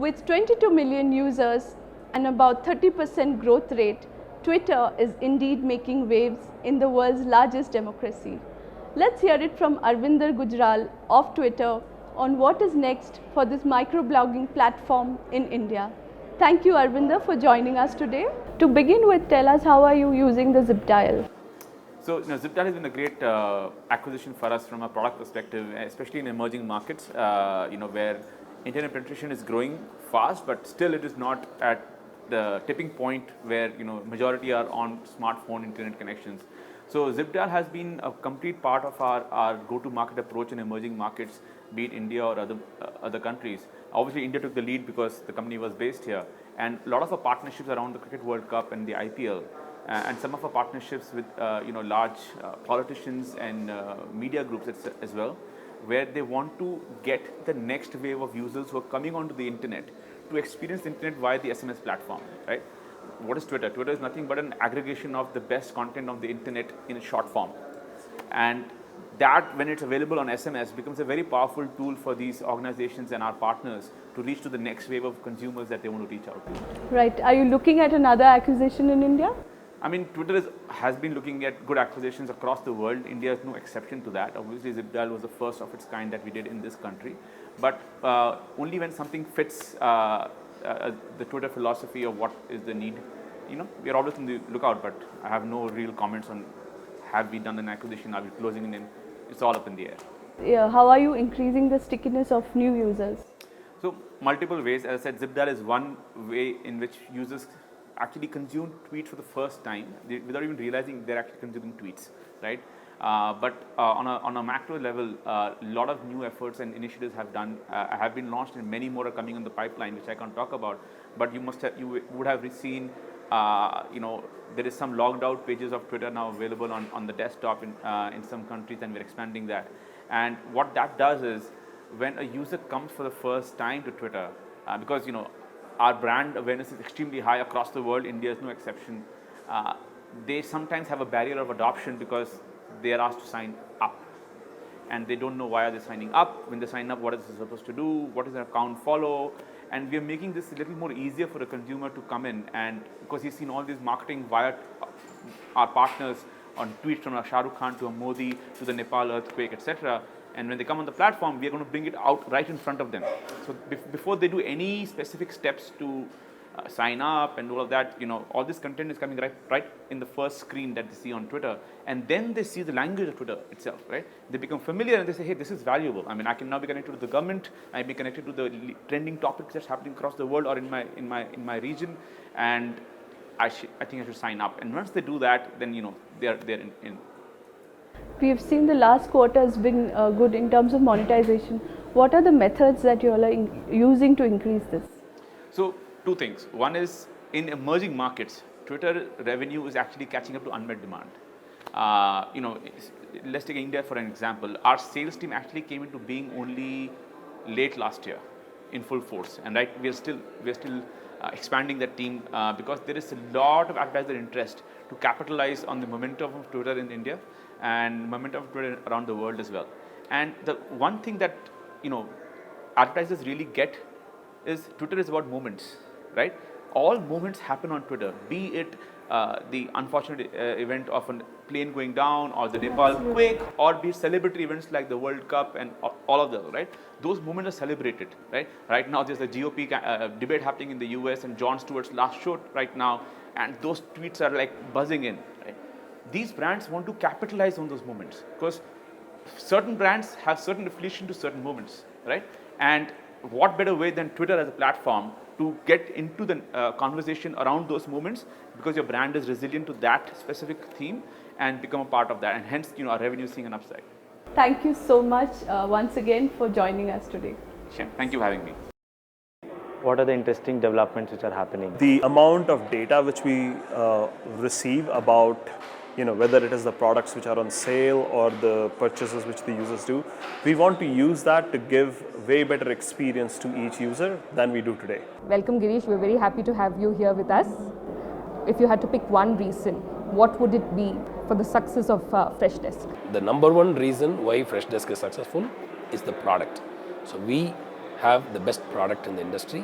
With 22 million users and about 30% growth rate, Twitter is indeed making waves in the world's largest democracy. Let's hear it from Arvinder Gujral of Twitter on what is next for this microblogging platform in India. Thank you, Arvinder, for joining us today. To begin with, tell us, how are you using the ZipDial? So, ZipDial has been a great acquisition for us from a product perspective, especially in emerging markets, where internet penetration is growing fast, but still it is not at the tipping point where majority are on smartphone internet connections. So ZipDial has been a complete part of our go-to-market approach in emerging markets, be it India or other countries. Obviously, India took the lead because the company was based here, and a lot of our partnerships around the Cricket World Cup and the IPL, and some of our partnerships with large politicians and media groups as well, where they want to get the next wave of users who are coming onto the internet to experience the internet via the SMS platform, right? What is Twitter? Twitter is nothing but an aggregation of the best content on the internet in a short form. And that, when it's available on SMS, becomes a very powerful tool for these organizations and our partners to reach to the next wave of consumers that they want to reach out to. Right. Are you looking at another acquisition in India? I mean, Twitter has been looking at good acquisitions across the world. India is no exception to that. Obviously, ZipDial was the first of its kind that we did in this country. But only when something fits the Twitter philosophy of what is the need. We are always on the lookout, but I have no real comments on have we done an acquisition, are we closing it in. It's all up in the air. Yeah, how are you increasing the stickiness of new users? So, multiple ways. As I said, ZipDial is one way in which users actually consume tweets for the first time without even realizing they're actually consuming tweets, right? But on a macro level, a lot of new efforts and initiatives have been launched, and many more are coming on the pipeline, which I can't talk about. But you would have seen, there is some logged out pages of Twitter now available on the desktop in some countries, and we're expanding that. And what that does is, when a user comes for the first time to Twitter, because our brand awareness is extremely high across the world, India is no exception, they sometimes have a barrier of adoption because they are asked to sign up. And they don't know why are they signing up. When they sign up, what is it supposed to do? What is their account follow? And we are making this a little more easier for a consumer to come in, and because he's seen all this marketing via our partners on tweets from a Shah Rukh Khan to a Modi to the Nepal earthquake, etc. And when they come on the platform, we are going to bring it out right in front of them. So before they do any specific steps to sign up and all of that, all this content is coming right in the first screen that they see on Twitter. And then they see the language of Twitter itself, right? They become familiar and they say, hey, this is valuable. I mean, I can now be connected to the government. I can be connected to the trending topics that's happening across the world or in my region. And I think I should sign up. And once they do that, then, they're in. We have seen the last quarter has been good in terms of monetization. What are the methods that you all are using to increase this? So, two things. One is, in emerging markets, Twitter revenue is actually catching up to unmet demand. Let's take India for an example. Our sales team actually came into being only late last year in full force, and we are still expanding that team because there is a lot of advertiser interest to capitalize on the momentum of Twitter in India and momentum of Twitter around the world as well. And the one thing that advertisers really get is Twitter is about moments, right? All moments happen on Twitter, be it the unfortunate event of a plane going down or the Nepal quake, or be it celebrity events like the World Cup and all of those, right? Those moments are celebrated, right? Right now there's a GOP debate happening in the US and Jon Stewart's last show right now, and those tweets are like buzzing in, right? These brands want to capitalize on those moments because certain brands have certain affiliation to certain moments, right? And what better way than Twitter as a platform to get into the conversation around those moments, because your brand is resilient to that specific theme and become a part of that, and hence our revenue is seeing an upside. Thank you so much once again for joining us today. Sure. Thank you for having me. What are the interesting developments which are happening? The amount of data which we receive about whether it is the products which are on sale or the purchases which the users do, we want to use that to give way better experience to each user than we do today. Welcome, Girish. We're very happy to have you here with us. If you had to pick one reason, what would it be for the success of Freshdesk? The number one reason why Freshdesk is successful is the product. So we have the best product in the industry.